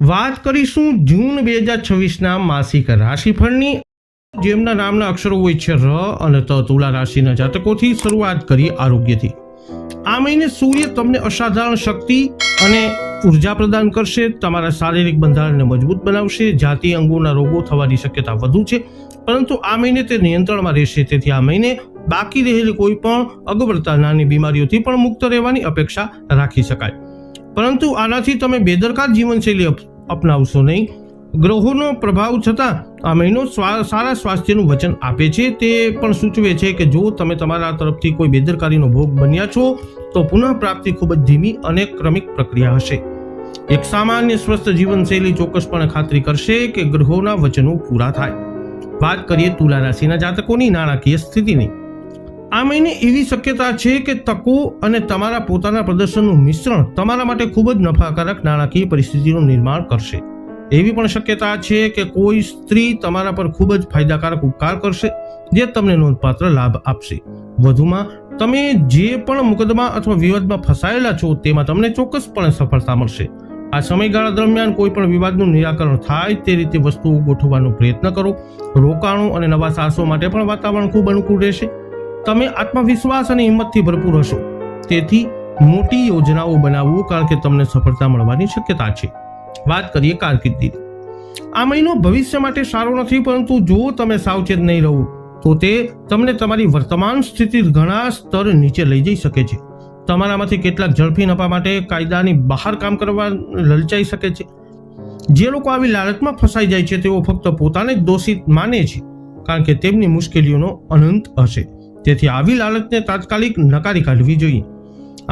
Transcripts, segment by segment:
વાત કરીશું જૂન 2026ના માસિક રાશિફળની। જેમના નામના અક્ષરો હોય છે ર અને ત, તુલા રાશિના જાતકોથી શરૂઆત કરી આરોગ્યથી। આ મહિને સૂર્ય તમને અસાધારણ શક્તિ અને ઉર્જા પ્રદાન કરશે, તમારા શારીરિક બંધારણને મજબૂત બનાવશે। જાતિ અંગોના રોગો થવાની શક્યતા વધુ છે, પરંતુ આ મહિને તે નિયંત્રણમાં રહેશે। તેથી આ મહિને બાકી રહેલી કોઈ પણ અગવડતા, નાની બીમારીઓથી પણ મુક્ત રહેવાની અપેક્ષા રાખી શકાય, પરંતુ આનાથી તમે બેદરકાર જીવનશૈલી અપનાવશો નહીં। ગ્રહોનો પ્રભાવ છતાં આ મહિનો સારા સ્વાસ્થ્યનું વચન આપે છે। તે પણ સૂચવે છે કે જો તમે તમારા તરફથી કોઈ બેદરકારીનો ભોગ બન્યા છો તો પુનઃ પ્રાપ્તિ ખૂબ જ ધીમી અને ક્રમિક પ્રક્રિયા હશે। એક સામાન્ય સ્વસ્થ જીવનશૈલી ચોક્કસપણે ખાતરી કરશે કે ગ્રહોના વચનો પૂરા થાય। વાત કરીએ તુલા રાશિના જાતકોની નાણાકીય સ્થિતિની। આ મહિને એવી શક્યતા છે કે તકો અને તમારા પોતાના પ્રદર્શનનું મિશ્રણ તમારા માટે ખૂબ જ નફાકારક નાણાકીય પરિસ્થિતિનું નિર્માણ કરશે। એવી પણ શક્યતા છે કે કોઈ સ્ત્રી તમારા પર ખૂબ જ ફાયદાકારક ઉપકાર કરશે, જે તમને નોંધપાત્ર લાભ આપશે। વધુમાં તમે જે પણ મુકદ્દમા અથવા વિવાદમાં ફસાયેલા છો તેમાં તમને ચોક્કસપણે સફળતા મળશે। આ સમયગાળા દરમિયાન કોઈ પણ વિવાદનું નિરાકરણ થાય તે રીતે વસ્તુઓ ગોઠવવાનો પ્રયત્ન કરો। રોકાણો અને નવા સાહસો માટે પણ વાતાવરણ ખૂબ અનુકૂળ રહેશે। તમે આત્મવિશ્વાસ અને હિંમતથી ભરપૂર હશો, તેથી મોટી યોજનાઓ બનાવો, કારણ કે તમને સફળતા મળવાની શક્યતા છે। વાત કરીએ કારકિર્દીની। આ મહિનો ભવિષ્ય માટે સારો નથી, પરંતુ જો તમે સાવચેત નહીં રહો તો તે તમને તમારી વર્તમાન સ્થિતિ ઘણા સ્તર નીચે લઈ જઈ શકે છે। તમારામાંથી કેટલાક ઝડપી નફા માટે કાયદાની બહાર કામ કરવા લલચાઈ શકે છે। જે લોકો આવી લાલચમાં ફસાઈ જાય છે તેઓ ફક્ત પોતાને જ દોષિત માને છે, કારણ કે તેમની મુશ્કેલીઓનો અનંત હશે। તેથી આવી લાલચને તાત્કાલિક નકારી કાઢવી જોઈએ।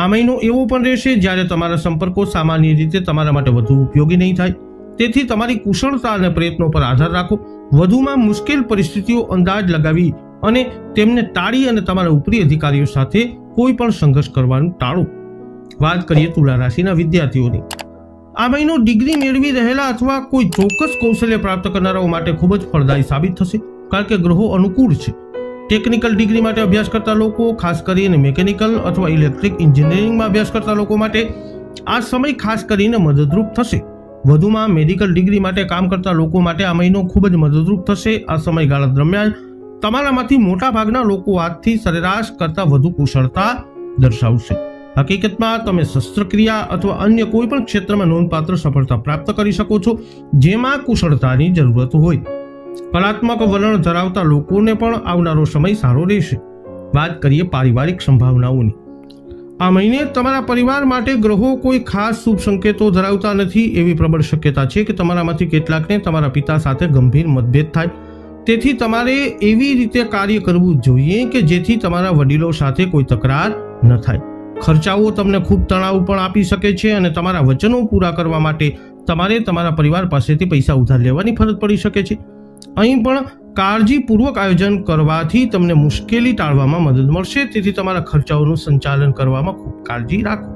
આ મહિનો એવો પણ રહેશે જ્યારે તમારા સંપર્કો સામાન્ય રીતે તમારા માટે વધુ ઉપયોગી નહીં થાય, તેથી તમારી કુશળતા અને પ્રયત્નો પર આધાર રાખો। વધુમાં મુશ્કેલ પરિસ્થિતિઓ અંદાજ લગાવી અને તેમને ટાળી અને તમારા ઉપરી અધિકારીઓ સાથે કોઈ પણ સંઘર્ષ કરવાનું ટાળો। વાત કરીએ તુલા રાશિના વિદ્યાર્થીઓની। આ મહિનો ડિગ્રી મેળવી રહેલા અથવા કોઈ ચોક્કસ કૌશલ્ય પ્રાપ્ત કરનારાઓ માટે ખૂબ જ ફળદાયી સાબિત થશે, કારણ કે ગ્રહો અનુકૂળ છે। ટેકનિકલ ડિગ્રી માટે અભ્યાસ કરતા લોકો, ખાસ કરીને મિકેનિકલ અથવા ઇલેક્ટ્રિક એન્જિનિયરિંગમાં અભ્યાસ કરતા લોકો માટે આ સમય ખાસ કરીને મદદરૂપ થશે। વધુમાં મેડિકલ ડિગ્રી માટે કામ કરતા લોકો માટે આ મહિનો ખૂબ જ મદદરૂપ થશે। આ સમયગાળા દરમિયાન તમારામાંથી મોટા ભાગના લોકો આજથી સરેરાશ કરતાં વધુ કુશળતા દર્શાવશે। હકીકતમાં તમે શસ્ત્રક્રિયા અથવા અન્ય કોઈ પણ ક્ષેત્રમાં નોંધપાત્ર સફળતા પ્રાપ્ત કરી શકો છો જેમાં કુશળતાની જરૂરત હોય। કલાત્મક વલણ ધરાવતા લોકોને પણ આવનારો સમય સારો રહેશે। વાત કરીએ પારિવારિક સંભાવનાઓની। આ મહિને તમારા પરિવાર માટે ગ્રહો કોઈ ખાસ શુભ સંકેતો ધરાવતા નથી। એવી પ્રબળ શક્યતા છે કે તમારામાંથી કેટલાકને તમારા પિતા સાથે ગંભીર મતભેદ થાય, તેથી તમારે એવી રીતે કાર્ય કરવું જોઈએ કે જેથી તમારા વડીલો સાથે કોઈ તકરાર ન થાય। ખર્ચાઓ તમને ખૂબ તણાવ પણ આપી શકે છે અને તમારા વચનો પૂરા કરવા માટે તમારે તમારા પરિવાર પાસેથી પૈસા ઉધાર લેવાની ફરજ પડી શકે છે। અહીં પણ કાળજીપૂર્વક આયોજન કરવાથી તમને મુશ્કેલી ટાળવામાં મદદ મળશે, તેથી તમારા ખર્ચાઓનું સંચાલન કરવામાં ખૂબ કાળજી રાખો।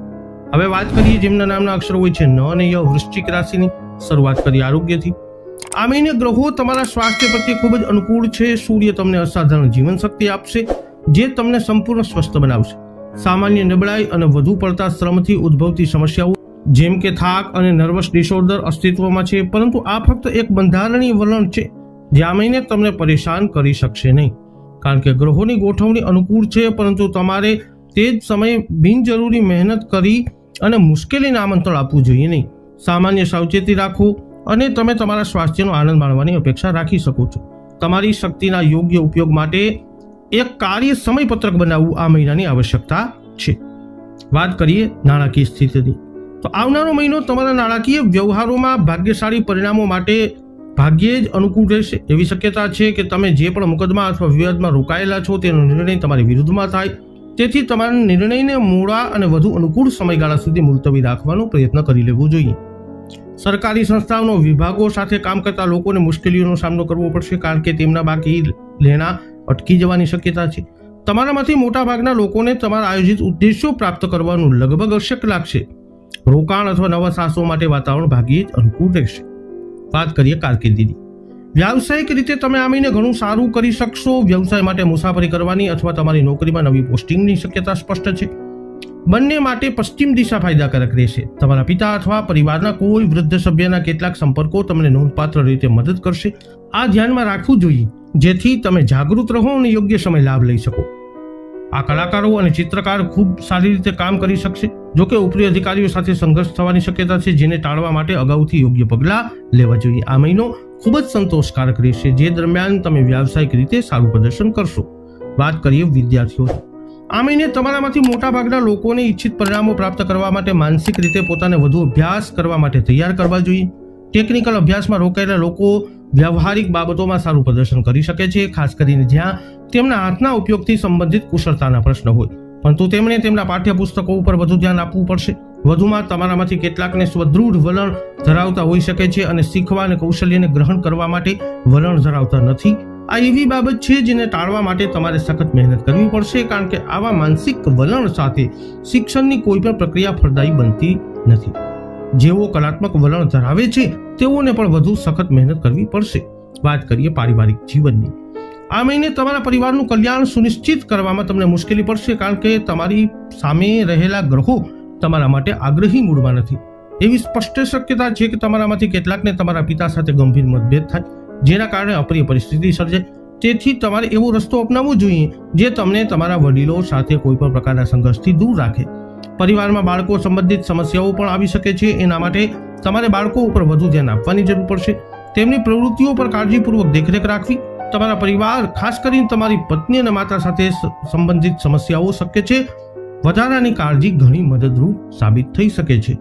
હવે વાત કરીએ જેમના નામના અક્ષરો હોય છે ન અને ય, વૃશ્ચિક રાશિની। શરૂઆત કરીએ આરોગ્યથી। આ મહિને ગ્રહો તમારા સ્વાસ્થ્ય પ્રત્યે ખૂબ જ અનુકૂળ છે। સૂર્ય તમને અસાધારણ જીવન શક્તિ આપશે, જે તમને સંપૂર્ણ સ્વસ્થ બનાવશે। સામાન્ય નબળાઈ અને વધુ પડતા શ્રમથી ઉદ્ભવતી સમસ્યાઓ જેમ કે થાક અને નર્વસ ડિસઓર્ડર અસ્તિત્વમાં છે, પરંતુ આ ફક્ત એક બંધારણીય વલણ છે જે આ મહિને તમને પરેશાન કરી શકશે નહીં, કારણ કે ગ્રહોની ગોઠવણી અનુકૂળ છે, પરંતુ તમારે તે જ સમયે બિનજરૂરી મહેનત કરી અને મુશ્કેલીને આમંત્રણ આપવું જોઈએ નહીં। સામાન્ય સાવચેતી રાખો અને તમે તમારા સ્વાસ્થ્યનો આનંદ માણવાની અપેક્ષા રાખી શકો છો। તમારી શક્તિના યોગ્ય ઉપયોગ માટે એક કાર્ય સમયપત્રક બનાવવું આ મહિનાની આવશ્યકતા છે। વાત કરીએ નાણાકીય સ્થિતિની। તો આવનારો મહિનો તમારા નાણાકીય વ્યવહારોમાં ભાગ્યશાળી પરિણામો માટે ભાગ્યે જ અનુકૂળ રહેશે। એવી શક્યતા છે કે તમે જે પણ મુકદ્દમા અથવા વિવાદમાં રોકાયેલા છો તેનો નિર્ણય તમારી વિરુદ્ધમાં થાય, તેથી તમારા નિર્ણયને મોડા અને વધુ અનુકૂળ સમયગાળા સુધી મુલતવી રાખવાનો પ્રયત્ન કરી લેવો જોઈએ। સરકારી સંસ્થાઓનો વિભાગો સાથે કામ કરતા લોકોને મુશ્કેલીઓનો સામનો કરવો પડશે, કારણ કે તેમના બાકી લેણા અટકી જવાની શક્યતા છે। તમારામાંથી મોટા ભાગના લોકોને તમારા આયોજિત ઉદ્દેશો પ્રાપ્ત કરવાનું લગભગ અશક્ય લાગશે। રોકાણ અથવા નવા સાહસો માટે વાતાવરણ ભાગ્યે જ અનુકૂળ રહેશે। વાત કરીએ કારકિર્દીની। વ્યાવસાયિક રીતે તમે આ મહિને ઘણું સારું કરી શકશો। વ્યવસાય માટે મુસાફરી કરવાની અથવા તમારી નોકરીમાં નવી પોસ્ટિંગની શક્યતા સ્પષ્ટ છે। બંને માટે પશ્ચિમ દિશા ફાયદાકારક રહેશે. તમારા પિતા અથવા પરિવારના કોઈ વૃદ્ધ સભ્યના કેટલાક સંપર્કો તમને નોંધપાત્ર રીતે મદદ કરશે. આ ધ્યાનમાં રાખવું જોઈએ જેથી તમે જાગૃત રહો અને યોગ્ય સમય લાભ લઈ શકો. આ કલાકારો અને ચિત્રકાર ખૂબ સારી રીતે કામ કરી શકશે. જોકે ઉપરી અધિકારીઓ સાથે સંઘર્ષ થવાની શક્યતા છે, જેને ટાળવા માટે અગાઉથી યોગ્ય પગલાં લેવા જોઈએ. આ મહિનો ખૂબ જ સંતોષકારક રહેશે, જે દરમિયાન તમે વ્યાવસાયિક રીતે સારું પ્રદર્શન કરશો. વાત કરીએ વિદ્યાર્થીઓ. આ મહિને તમારામાંથી મોટાભાગના લોકોને ઈચ્છિત પરિણામો પ્રાપ્ત કરવા માટે માનસિક રીતે પોતાને વધુ અભ્યાસ કરવા માટે તૈયાર કરવા જોઈએ. ટેકનિકલ અભ્યાસમાં રોકાયેલા લોકો વ્યવહારિક બાબતોમાં સારું પ્રદર્શન કરી શકે છે, ખાસ કરીને જ્યાં તેમના હાથના ઉપયોગથી સંબંધિત કુશળતાના પ્રશ્ન હોય. પરંતુ તેમણે તેમના પાઠ્યપુસ્તકો ઉપર વધુ ધ્યાન આપવું પડશે. વધુમાં તમારામાંથી કેટલાકને સ્વદૃઢ વલણ ધરાવતા હોઈ શકે છે અને શીખવા અને કૌશલ્યને ગ્રહણ કરવા માટે વલણ ધરાવતા નથી. આ એવી બાબત છે જેને ટાળવા માટે તમારે સખત મહેનત કરવી પડશે, કારણ કે આવા માનસિક વલણ સાથે શિક્ષણની કોઈ પણ પ્રક્રિયા ફળદાયી બનતી નથી. જેઓ કલાત્મક વલણ ધરાવે છે તેઓને પણ વધુ સખત મહેનત કરવી પડશે. વાત કરીએ પારિવારિક જીવનની. આ મહિને તમારા પરિવારનું કલ્યાણ સુનિશ્ચિત કરવામાં તમને મુશ્કેલી પડશે, કારણ કે તમારી સામે રહેલા ગ્રહો તમારા માટે આગ્રહી મૂડમાં નથી. એવી સ્પષ્ટ શક્યતા છે કે તમારામાંથી કેટલાકને તમારા પિતા સાથે ગંભીર મતભેદ થાય, જેના કારણે અપ્રિય પરિસ્થિતિ સર્જાય. તેથી તમારે એવો રસ્તો અપનાવવો જોઈએ જે તમને તમારા વડીલો સાથે કોઈ પણ પ્રકારના સંઘર્ષથી દૂર રાખે. પરિવારમાં બાળકો સંબંધિત સમસ્યાઓ પણ આવી શકે છે. એના માટે તમારે બાળકો ઉપર વધુ ધ્યાન આપવાની જરૂર પડશે. તેમની પ્રવૃત્તિઓ પર કાળજીપૂર્વક દેખરેખ રાખવી. તમારા પરિવાર, ખાસ કરીને તમારી પત્ની અને માતા સાથે સંબંધિત સમસ્યાઓ શક્ય છે. વધારાની કાળજી ઘણી મદદરૂપ સાબિત થઈ શકે છે.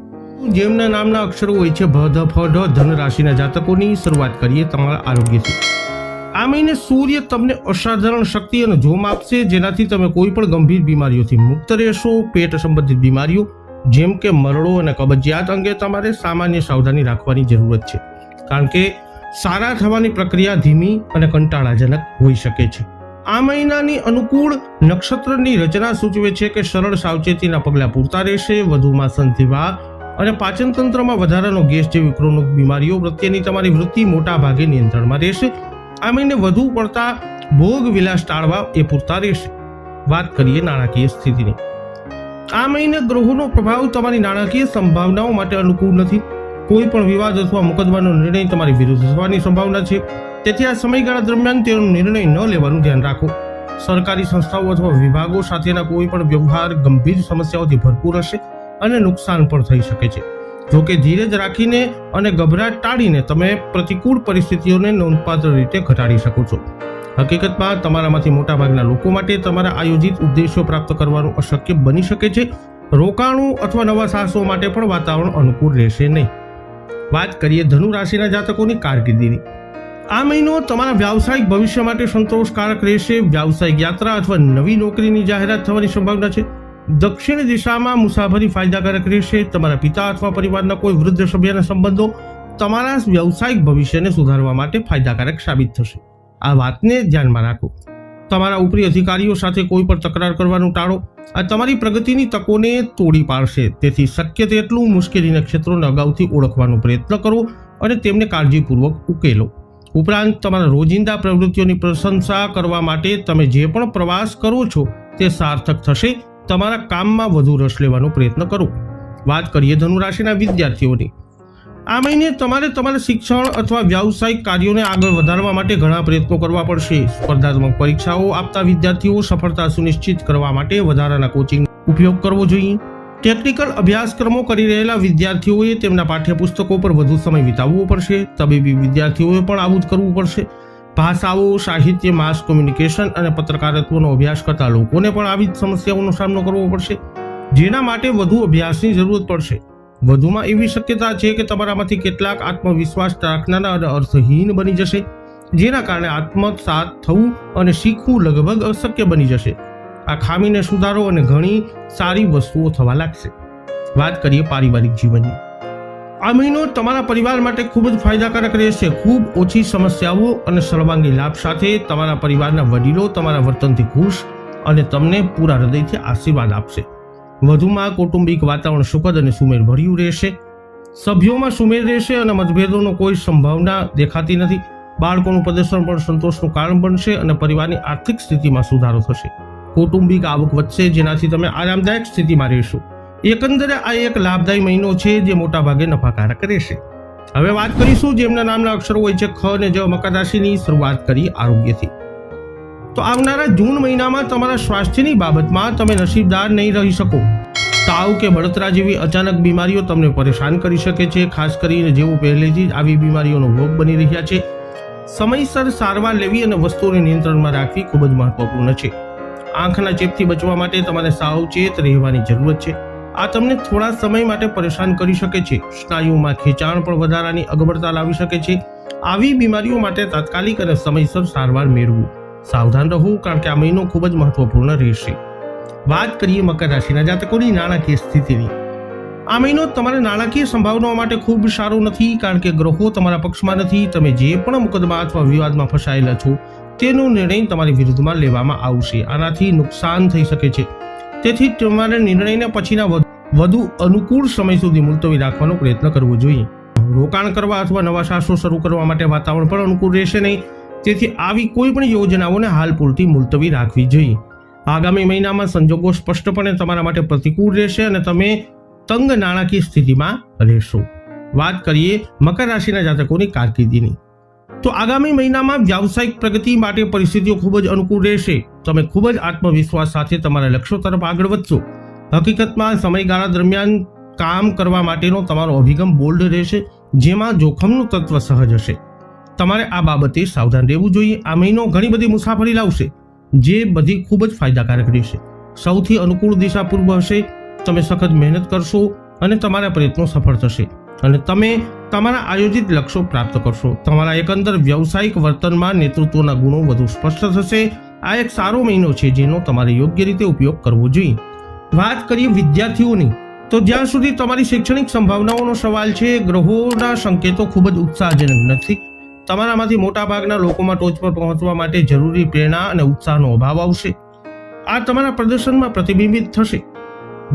જેમના નામના અક્ષરો હોય છે ભ, ધ, ફ, ઢ, ધન રાશિના જાતકોની શરૂઆત કરીએ તમારા આરોગ્યથી. આ મહિને સૂર્ય તમને અસાધારણ શક્તિ અને જોમ આપશે, જેનાથી તમે કોઈ પણ ગંભીર બીમારીઓથી મુક્ત રહેશો. પેટ સંબંધિત બીમારીઓ જેમ કે મરડો અને કબજિયાત અંગે તમારે સામાન્ય સાવધાની રાખવાની જરૂરત છે, કારણ કે સારા થવાની પ્રક્રિયા ધીમી અને કંટાળાજનક હોઈ શકે છે. આ મહિનાની અનુકૂળ નક્ષત્રની રચના સૂચવે છે કે સરળ સાવચેતીના પગલાં પૂરતા રહેશે. વધુમાં સંધિવા અને પાચન તંત્રમાં વધારાનો ગેસ જેવી ક્રોનિક બીમારીઓ પ્રત્યેની તમારી વૃત્તિ મોટા ભાગે નિયંત્રણમાં રહેશે. આ મહિને વધુ પડતા ભોગ વિલાસ ટાળવા એ પૂરતા રહેશે. વાત કરીએ નાણાકીય સ્થિતિની. આ મહિને ગ્રહોનો પ્રભાવ તમારી નાણાકીય સંભાવનાઓ માટે અનુકૂળ નથી. કોઈ પણ વિવાદ અથવા મુકદ્દમાનો નિર્ણય તમારી વિરુદ્ધ થવાની સંભાવના છે, તેથી આ સમયગાળા દરમિયાન તેનો નિર્ણય ન લેવાનું ધ્યાન રાખો. સરકારી સંસ્થાઓ અથવા વિભાગો સાથેના કોઈ પણ વ્યવહાર ગંભીર સમસ્યાઓથી ભરપૂર હશે અને નુકસાન પણ થઈ શકે છે. જોકે ધીરજ રાખીને અને ગભરાટ ટાળીને તમે પ્રતિકૂળ પરિસ્થિતિઓને નોંધપાત્ર રીતે ઘટાડી શકો છો. હકીકતમાં તમારામાંથી મોટાભાગના લોકો માટે તમારા આયોજિત ઉદ્દેશો પ્રાપ્ત કરવાનું અશક્ય બની શકે છે. રોકાણો અથવા નવા સાહસો માટે પણ વાતાવરણ અનુકૂળ રહેશે નહીં. વાત કરીએ ધનુ રાશિના જાતકોની કારકિર્દીની. આ મહિનો તમારા વ્યાવસાયિક ભવિષ્ય માટે સંતોષકારક રહેશે. વ્યાવસાયિક યાત્રા અથવા નવી નોકરીની જાહેરાત થવાની સંભાવના છે. દક્ષિણ દિશામાં મુસાફરી ફાયદાકારક રહેશે. તમારા પિતા અથવા પરિવારના કોઈ વૃદ્ધ સભ્યના સંબંધો તમારા વ્યવસાયિક ભવિષ્યને સુધારવા માટે ફાયદાકારક સાબિત થશે. આ વાતને ધ્યાનમાં રાખો. તમારા ઉપરી અધિકારીઓ સાથે કોઈ પણ તકરાર કરવાનું ટાળો. આ તમારી પ્રગતિની તકોને તોડી પાડશે. તેથી શક્ય તેટલું મુશ્કેલીના ક્ષેત્રોને અગાઉથી ઓળખવાનો પ્રયત્ન કરો અને તેમને કાળજીપૂર્વક ઉકેલો. ઉપરાંત તમારા રોજિંદા પ્રવૃત્તિઓની પ્રશંસા કરવા માટે તમે જે પણ પ્રવાસ કરો છો તે સાર્થક થશે. તમારા કામમાં વધુ રસ લેવાનો પ્રયત્ન કરો. વાત કરીએ ધનુ રાશિના વિદ્યાર્થીઓની. આ મહિને તમારે તમારા શિક્ષણ અથવા વ્યાવસાયિક કાર્યોને આગળ વધારવા માટે ઘણા પ્રયત્નો કરવા પડશે. સ્પર્ધાત્મક પરીક્ષાઓ આપતા વિદ્યાર્થીઓ સફળતા સુનિશ્ચિત કરવા માટે વધારાના કોચિંગ ઉપયોગ કરવો જોઈએ. ટેકનિકલ અભ્યાસક્રમો કરી રહેલા વિદ્યાર્થીઓએ તેમના પાઠ્યપુસ્તકો પર વધુ સમય વિતાવવો પડશે. તબીબી વિદ્યાર્થીઓએ પણ આવું જ કરવું પડશે. ભાષાઓ, સાહિત્ય, માસ કોમ્યુનિકેશન અને પત્રકારત્વનો અભ્યાસ કરતા લોકોને પણ આવી જ સમસ્યાઓનો સામનો કરવો પડશે, જેના માટે વધુ અભ્યાસની જરૂરત પડશે. વધુમાં એવી શક્યતા છે કે તમારામાંથી કેટલાક આત્મવિશ્વાસ રાખનારા અને અર્થહીન બની જશે, જેના કારણે આત્મસાત થવું અને શીખવું લગભગ અશક્ય બની જશે. આ ખામીને સુધારો અને ઘણી સારી વસ્તુઓ થવા લાગશે. વાત કરીએ પારિવારિક જીવનની. આ મહિનો તમારા પરિવાર માટે ખૂબ જ ફાયદાકારક રહેશે. ખૂબ ઓછી સમસ્યાઓ અને સર્વાંગી લાભ સાથે તમારા પરિવારના વડીલો તમારા વર્તનથી ખુશ અને તમને પૂરા હૃદયથી આશીર્વાદ આપશે. વધુમાં કૌટુંબિક વાતાવરણ સુખદ અને સુમેળભર્યું રહેશે. સભ્યોમાં સુમેળ રહેશે અને મતભેદોનો કોઈ સંભાવના દેખાતી નથી. બાળકોનું પ્રદર્શન પણ સંતોષનું કારણ બનશે અને પરિવારની આર્થિક સ્થિતિમાં સુધારો થશે. કૌટુંબિક આવક વધશે, જેનાથી તમે આરામદાયક સ્થિતિમાં રહેશો. એકંદરે આ એક લાભદાયી મહિનો છે જે મોટા ભાગે નફાકારક રહેશે. હવે વાત કરીશું જેમના નામના અક્ષરો હોય છે ખ અને જ. મકર રાશિની શરૂઆત કરી આરોગ્યથી. તો આવનારા જૂન મહિનામાં તમારા સ્વાસ્થ્યની બાબતમાં તમે નસીબદાર નહીં રહી શકો. તાવ કે બળતરા જેવી અચાનક બીમારીઓ તમને પરેશાન કરી શકે છે. ખાસ કરીને જેઓ પહેલેથી જ આવી બીમારીઓનો ભોગ બની રહ્યા છે, સમયસર સારવાર લેવી અને વસ્તુઓને નિયંત્રણમાં રાખવી ખૂબ જ મહત્વપૂર્ણ છે. આંખના ચેપથી બચવા માટે તમારે સાવચેત રહેવાની જરૂરત છે. આ તમને થોડા સમય માટે પરેશાન કરી શકે છે. સ્નાયુઓમાં ખેંચાણ પણ વધારાની અગવડતા લાવી શકે છે. આવી બીમારીઓ માટે તાત્કાલિક અને સમયસર સારવાર મેળવવું. સાવધાન રહો, કારણ કે આ મહિનો ખૂબ જ મહત્વપૂર્ણ રહેશે. વાત કરીએ મકર રાશિના જાતકોની નાણાકીય સ્થિતિની. આ મહિનો તમારા નાણાકીય સંભાવનાઓ માટે ખૂબ સારો નથી, કારણ કે ગ્રહો તમારા પક્ષમાં નથી. તમે જે પણ મુકદ્દમા અથવા વિવાદમાં ફસાયેલા છો તેનો નિર્ણય તમારી વિરુદ્ધમાં લેવામાં આવશે. આનાથી નુકસાન થઈ શકે છે. તેથી તમારે નિર્ણયને પછીના વધુ અનુકૂળ સમય સુધી મુલતવી રાખવાનો પ્રયત્ન કરવો જોઈએ. રોકાણ કરવા અથવા નવા સાહસો શરૂ કરવા માટે વાતાવરણ પણ અનુકૂળ રહેશે નહીં. તેથી આવી કોઈ પણ યોજનાઓને હાલ પૂરતી મુલતવી રાખવી જોઈએ. આગામી મહિનામાં સંજોગો સ્પષ્ટપણે તમારા માટે પ્રતિકૂળ રહેશે અને તમે તંગ નાણાકીય સ્થિતિમાં રહેશો. વાત કરીએ મકર રાશિના જાતકોની કારકિર્દીની. તો આગામી મહિનામાં વ્યાવસાયિક પ્રગતિ માટે પરિસ્થિતિઓ ખૂબ જ અનુકૂળ રહેશે. તમે ખૂબ જ આત્મવિશ્વાસ સાથે તમારા લક્ષ્યો તરફ આગળ વધશો. હકીકતમાં સમયગાળા દરમિયાન કામ કરવા માટેનો તમારો અભિગમ બોલ્ડ રહેશે, જેમાં જોખમનું તત્વ સહજ હશે. તમારે આ બાબતે સાવધાન રહેવું જોઈએ. આ મહિનો ઘણી બધી મુસાફરી લાવશે, જે બધી ખૂબ જ ફાયદાકારક રહેશે. સૌથી અનુકૂળ દિશા પૂર્વ હશે. તમે સખત મહેનત કરશો અને તમારા પ્રયત્નો સફળ થશે અને તમે તમારા આયોજિત લક્ષ્યો પ્રાપ્ત કરશો. તમારા એકંદર વ્યવસાયિક વર્તનમાં નેતૃત્વના ગુણો વધુ સ્પષ્ટ થશે. આ એક સારો મહિનો છે જેનો તમારે યોગ્ય રીતે ઉપયોગ કરવો જોઈએ. વાત કરીએ વિદ્યાર્થીઓની. તો જ્યાં સુધી તમારી શૈક્ષણિક સંભાવનાઓનો સવાલ છે, ગ્રહોના સંકેતો ખૂબ જ ઉત્સાહજનક નથી. તમારામાંથી મોટા ભાગના લોકોમાં ટોચ પર પહોંચવા માટે જરૂરી પ્રેરણા અને ઉત્સાહનો અભાવ આવશે. આ તમારા પ્રદર્શનમાં પ્રતિબિંબિત થશે.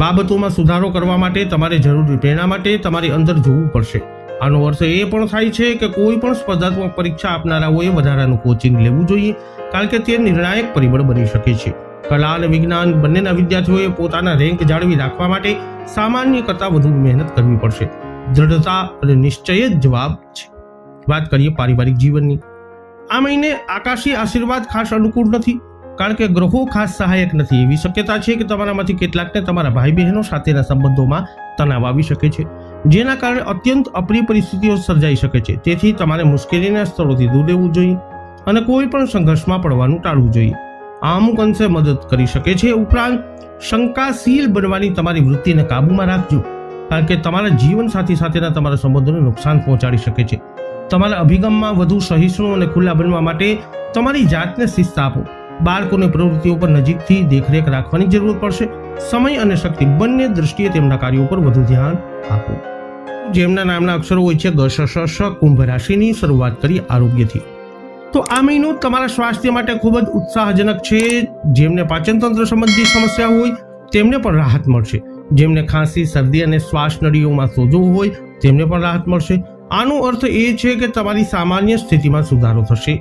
બાબતોમાં સુધારો કરવા માટે તમારે જરૂરી પ્રેરણા માટે તમારી અંદર જોવું પડશે. આનો અર્થ એ પણ થાય છે કે કોઈ પણ સ્પર્ધાત્મક પરીક્ષા આપનારાઓએ વધારાનું કોચિંગ લેવું જોઈએ, કારણ કે તે નિર્ણાયક પરિબળ બની શકે છે. કલા અને વિજ્ઞાન બંનેના વિદ્યાર્થીઓએ પોતાના રેન્ક જાળવી રાખવા માટે સામાન્ય કરતાં વધુ મહેનત કરવી પડશે. દ્રઢતા અને નિશ્ચય જ જવાબ છે. વાત કરીએ પારિવારિક જીવનની. આ મહિને આકાશી આશીર્વાદ ખાસ અનુકૂળ નથી, કારણ કે ગ્રહો ખાસ સહાયક નથી. એવી શક્યતા છે કે તમારામાંથી કેટલાકને તમારા ભાઈ બહેનો સાથેના સંબંધોમાં તણાવ આવી શકે છે, જેના કારણે અત્યંત અપ્રિય પરિસ્થિતિઓ સર્જાઈ શકે છે. તેથી તમારે મુશ્કેલીના સ્થળોથી દૂર રહેવું જોઈએ અને કોઈ પણ સંઘર્ષમાં પડવાનું ટાળવું જોઈએ. આ અમુક અંશે મદદ કરી શકે છે. ઉપરાંત શંકાશીલ બનવાની તમારી વૃત્તિને કાબૂમાં રાખજો, કારણ કે તમારા જીવન સાથી સાથેના તમારા સંબંધોને નુકસાન પહોંચાડી શકે છે. તમારા અભિગમમાં વધુ સહિષ્ણુ અને ખુલ્લા બનવા માટે તમારી જાતને શિસ્ત આપો. બાળકોની પ્રવૃત્તિઓ પર નજીકથી દેખરેખ રાખવાની જરૂર પડશે. સમય અને શક્તિ બંને દ્રષ્ટિએ તેમના કાર્યો પર વધુ ધ્યાન આપો. જેમના નામના અક્ષરો હોય છે ગ, શ, શ, શ. કુંભ રાશિની શરૂઆત કરી આરોગ્યથી. તો આ મહિનો તમારા સ્વાસ્થ્ય માટે ખૂબ જ ઉત્સાહજનક છે. જેમને પાચનતંત્ર સંબંધી સમસ્યા હોય તેમને પણ રાહત મળશે. જેમને ખાંસી, શરદી અને શ્વાસ નળીઓમાં સોજો હોય તેમને પણ રાહત મળશે. આનો અર્થ એ છે કે તમારી સામાન્ય સ્થિતિમાં સુધારો થશે.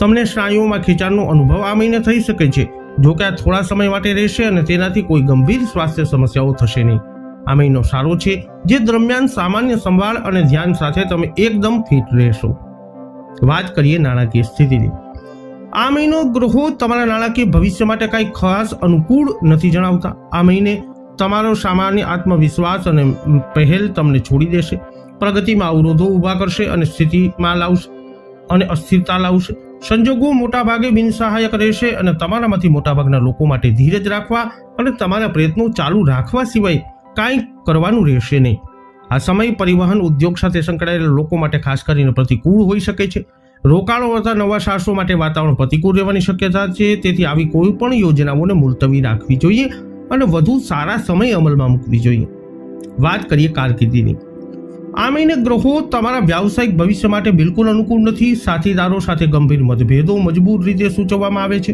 તમને સ્નાયુઓમાં ખેંચાણનો અનુભવ આ મહિને થઈ શકે છે, જો કે આ થોડા સમય માટે રહેશે અને તેનાથી કોઈ ગંભીર સ્વાસ્થ્ય સમસ્યાઓ થશે નહીં. આ મહિનો સારો છે, જે દરમિયાન સામાન્ય સંભાળ અને ધ્યાન સાથે તમે એકદમ ફિટ રહેશો. વાત કરીએ નાણાકીય સ્થિતિની. આ મહિનો ગ્રહો તમારા નાણાકીય ભવિષ્ય માટે કંઈ ખાસ અનુકૂળ નથી જણાવતા. આ મહિને તમારો સામાન્ય આત્મવિશ્વાસ અને પહેલ તમને છોડી દેશે. પ્રગતિમાં અવરોધો ઊભા કરશે અને સ્થિતિમાં લાવશે અને અસ્થિરતા લાવશે. સંજોગો મોટા ભાગે બિનસહાયક રહેશે અને તમારામાંથી મોટાભાગના લોકો માટે ધીરજ રાખવા અને તમારા પ્રયત્નો ચાલુ રાખવા સિવાય કાંઈ કરવાનું રહેશે નહીં. આ સમય પરિવહન ઉદ્યોગ સાથે સંકળાયેલા લોકો માટે ખાસ કરીને પ્રતિકૂળ હોઈ શકે છે. રોકાણો અથવા નવા સાહસો માટે વાતાવરણ પ્રતિકૂળ રહેવાની શક્યતા છે. તેથી આવી કોઈ પણ યોજનાઓને મુલતવી રાખવી જોઈએ અને વધુ સારા સમય અમલમાં મૂકવી જોઈએ. વાત કરીએ કારકિર્દીની. આ મહિને ગ્રહો તમારા વ્યાવસાયિક ભવિષ્ય માટે બિલકુલ અનુકૂળ નથી. સાથીદારો સાથે ગંભીર મતભેદો મજબૂત રીતે સૂચવવામાં આવે છે.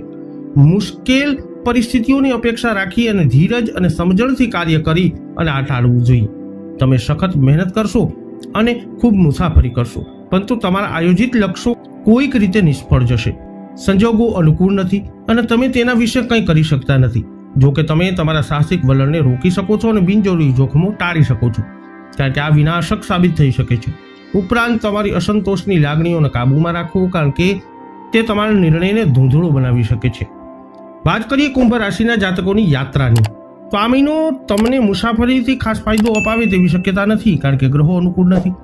મુશ્કેલ પરિસ્થિતિઓની અપેક્ષા રાખી અને ધીરજ અને સમજણથી કાર્ય કરી અને આ ટાળવું જોઈએ. તમે સખત મહેનત કરશો અને ખૂબ મુસાફરી કરશો, પરંતુ તમારા આયોજિત લક્ષ્યો કોઈક રીતે નિષ્ફળ જશે. સંજોગો અનુકૂળ નથી અને તમે તેના વિશે કંઈ કરી શકતા નથી. જો કે તમે તમારા સાહસિક વલણને રોકી શકો છો અને બિનજરૂરી જોખમો ટાળી શકો છો, કારણ કે આ વિનાશક સાબિત થઈ શકે છે. ઉપરાંત તમારી અસંતોષની લાગણીઓને કાબૂમાં રાખવો, કારણ કે તે તમારા નિર્ણયને ધૂંધળો બનાવી શકે છે. વાત કરીએ કુંભ રાશિના જાતકોની યાત્રાની, તો આ મહિનો તમને મુસાફરીથી ખાસ ફાયદો અપાવે તેવી શક્યતા નથી, કારણ કે ગ્રહો અનુકૂળ નથી.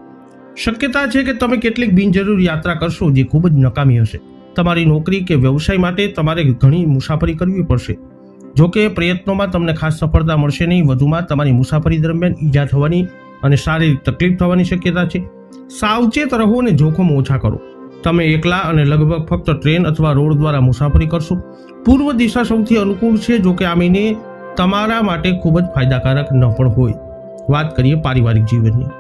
શક્યતા છે કે તમે કેટલીક બિનજરૂરી યાત્રા કરશો જે ખૂબ જ નકામી હશે. તમારી નોકરી કે વ્યવસાય માટે તમારે ઘણી મુસાફરી કરવી પડશે. જો કે પ્રયત્નોમાં તમને ખાસ સફળતા મળશે નહીં. વધુમાં તમારી મુસાફરી દરમિયાન ઈજા થવાની અને શારીરિક તકલીફ થવાની શક્યતા છે. સાવચેત રહો અને જોખમ ઓછા કરો. તમે એકલા અને લગભગ ફક્ત ટ્રેન અથવા રોડ દ્વારા મુસાફરી કરશો. પૂર્વ દિશા સૌથી અનુકૂળ છે, જો કે આ મહિને તમારા માટે ખૂબ જ ફાયદાકારક ન પણ હોય. વાત કરીએ પારિવારિક જીવનની,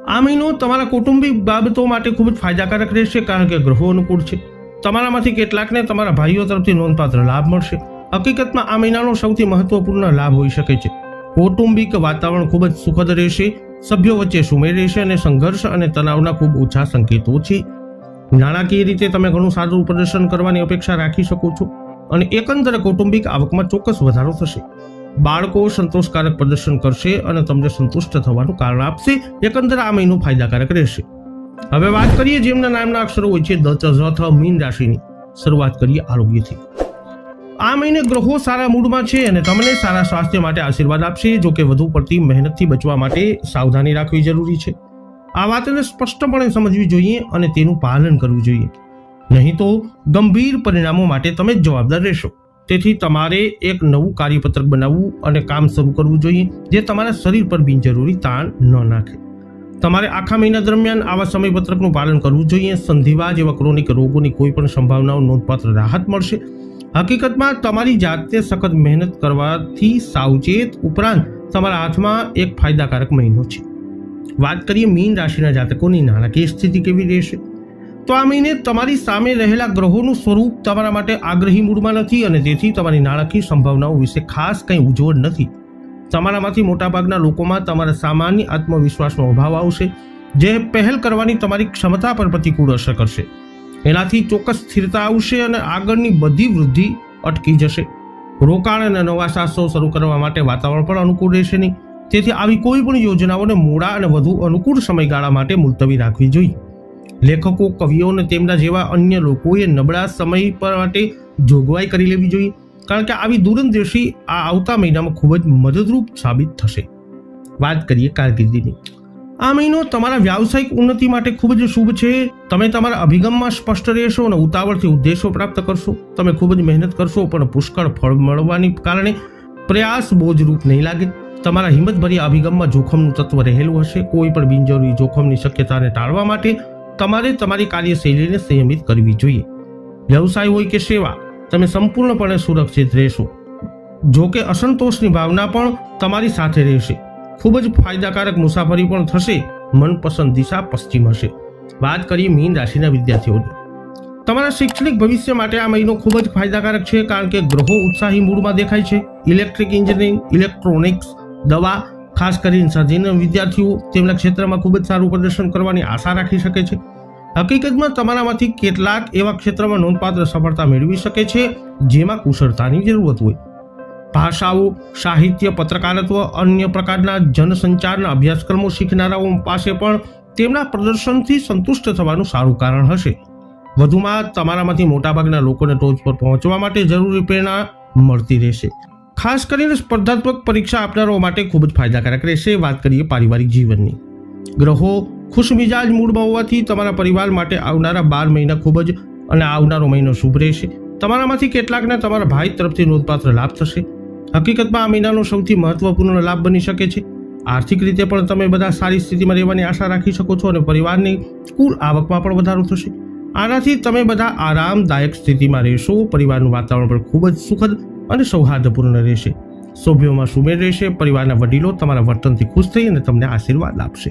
આ મહિનો તમારા કૌટુંબિક બાબતો માટે ખૂબ જ ફાયદાકારક રહેશે, કારણ કે ગ્રહો અનુકૂળ છે. તમારામાંથી કેટલાકને તમારા ભાઈઓ તરફથી નોંધપાત્ર લાભ મળશે. હકીકતમાં આ મહિનાનો સૌથી મહત્વપૂર્ણ લાભ હોઈ શકે છે. કૌટુંબિક વાતાવરણ ખૂબ જ સુખદ રહેશે. સભ્યો વચ્ચે સુમેળ રહેશે અને સંઘર્ષ અને તણાવના ખૂબ ઓછા સંકેતો છે. નાણાકીય રીતે તમે ઘણું સારું પ્રદર્શન કરવાની અપેક્ષા રાખી શકો છો અને એકંદરે કૌટુંબિક આવકમાં ચોક્કસ વધારો થશે. બાળકો સંતોષકારક પ્રદર્શન કરશે અને તમને સંતુષ્ટ થવાનું કારણ આપશે. એકંદરે આ મહિનો ફાયદાકારક રહેશે. હવે વાત કરીએ જેમના નામના અક્ષરો હોય છે દ, ચ, ઝ, થ, મીન રાશિની. શરૂઆત કરીએ આરોગ્યથી. આ મહિને ગ્રહો સારા મૂડમાં છે અને તમને સારા સ્વાસ્થ્ય માટે આશીર્વાદ આપશે. જો કે વધુ પડતી મહેનતથી બચવા માટે સાવધાની રાખવી જરૂરી છે. આ વાતને સ્પષ્ટપણે સમજવી જોઈએ અને તેનું પાલન કરવું જોઈએ, નહીં તો ગંભીર પરિણામો માટે તમે જ જવાબદાર રહેશો. તેથી તમારે એક નવું કાર્યપત્રક બનાવવું અને કામ શરૂ કરવું જોઈએ જે તમારા શરીર પર બિનજરૂરી તાણ ન નાખે. તમારે આખા મહિના દરમિયાન આવા સમયપત્રકનું પાલન કરવું જોઈએ. સંધિવા જેવા ક્રોનિક રોગોની કોઈ પણ સંભાવનાઓ નોંધપાત્ર રાહત મળશે. હકીકતમાં તમારી જાતે સખત મહેનત કરવાથી સાવચેત. ઉપરાંત તમારા હાથમાં એક ફાયદાકારક મહિનો છે. વાત કરીએ મીન રાશિના જાતકોની નાણાકીય સ્થિતિ કેવી રહેશે, તો આ મહિને તમારી સામે રહેલા ગ્રહોનું સ્વરૂપ તમારા માટે આગ્રહી મૂડમાં નથી અને તેથી તમારી નાણાકીય સંભાવનાઓ વિશે ખાસ કંઈ ઉજ્જવળ નથી. તમારામાંથી મોટાભાગના લોકોમાં તમારા સામાન્ય આત્મવિશ્વાસનો અભાવ આવશે, જે પહેલ કરવાની તમારી ક્ષમતા પર પ્રતિકૂળ અસર કરશે. એનાથી ચોક્કસ સ્થિરતા આવશે અને આગળની બધી વૃદ્ધિ અટકી જશે. રોકાણ અને નવા સાહસો શરૂ કરવા માટે વાતાવરણ પણ અનુકૂળ રહેશે નહીં. તેથી આવી કોઈ પણ યોજનાઓને મોડા અને વધુ અનુકૂળ સમયગાળા માટે મુલતવી રાખવી જોઈએ. લેખકો, કવિઓ અને તેમના જેવા અન્ય લોકોએ નબળા સમય પર માટે જોગવાઈ કરી લેવી જોઈએ, કારણ કે આવી દૂરંદેશી આ આવતા મહિનામાં ખૂબ જ મદદરૂપ સાબિત થશે. વાત કરીએ કારકિર્દીની. આ મહિનો તમારા વ્યાવસાયિક ઉન્નતિ માટે ખૂબ જ શુભ છે. તમે તમારા અભિગમમાં સ્પષ્ટ રહેશો અને ઉતાવળથી ઉદ્દેશો પ્રાપ્ત કરશો. તમે ખૂબ જ મહેનત કરશો, પણ પુષ્કળ ફળ મળવાની કારણે પ્રયાસ બોજરૂપ નહીં લાગે. તમારા હિંમતભર્યા અભિગમમાં જોખમનું તત્વ રહેલું હશે. કોઈ પણ બિનજરૂરી જોખમની શક્યતાને ટાળવા માટે તમારે તમારી કાર્યશૈલીને સંયમિત કરવી જોઈએ. વ્યવસાય હોય કે સેવા, તમે સંપૂર્ણપણે સુરક્ષિત રહેશો. જો કે અસંતોષની ભાવના પણ તમારી સાથે રહેશે. ખૂબ જ ફાયદાકારક મુસાફરી પણ થશે. મનપસંદ દિશા પશ્ચિમ હશે. વાત કરીએ મીન રાશિના વિદ્યાર્થીઓની. તમારા શૈક્ષણિક ભવિષ્ય માટે આ મહિનો ખૂબ જ ફાયદાકારક છે, કારણ કે ગ્રહો ઉત્સાહી મૂડમાં દેખાય છે. ઇલેક્ટ્રિક એન્જિનિયરિંગ, ઇલેક્ટ્રોનિક્સ, દવા, ખાસ કરીને સર્જન વિદ્યાર્થીઓ તેમના ક્ષેત્રમાં ખૂબ જ સારું પ્રદર્શન કરવાની આશા રાખી શકે છે. હકીકતમાં તમારામાંથી કેટલાક એવા ક્ષેત્રમાં નોંધપાત્ર સફળતા મેળવી શકે છે જેમાં કુશળતાની જરૂરત હોય. ભાષાઓ, સાહિત્ય, પત્રકારત્વ, અન્ય પ્રકારના જનસંચારના અભ્યાસક્રમો શીખનારાઓ પાસે પણ તેમના પ્રદર્શનથી સંતુષ્ટ થવાનું સારું કારણ હશે. વધુમાં તમારામાંથી મોટાભાગના લોકોને ટોચ પર પહોંચવા માટે જરૂરી પ્રેરણા મળતી રહેશે. ખાસ કરીને સ્પર્ધાત્મક પરીક્ષા આપનારાઓ માટે ખૂબ જ ફાયદાકારક રહેશે. વાત કરીએ પારિવારિક જીવનની. ગ્રહો ખુશમિજાજ મૂડમાં હોવાથી તમારા પરિવાર માટે આવનારા 12 મહિના ખૂબ જ અને આવનારો મહિનો શુભ રહેશે. તમારામાંથી કેટલાકને તમારા ભાઈ તરફથી નોંધપાત્ર લાભ થશે. હકીકતમાં આ મહિનાનો સૌથી મહત્વપૂર્ણ લાભ બની શકે છે. આર્થિક રીતે પણ તમે બધા સારી સ્થિતિમાં રહેવાની આશા રાખી શકો છો અને પરિવારની કુલ આવકમાં પણ વધારો થશે. આનાથી તમે બધા આરામદાયક સ્થિતિમાં રહેશો. પરિવારનું વાતાવરણ પણ ખૂબ જ સુખદ અને સૌહાર્દપૂર્ણ રહેશે. સભ્યોમાં સુમેળ રહેશે. પરિવારના વડીલો તમારા વર્તનથી ખુશ થઈ અને તમને આશીર્વાદ આપશે.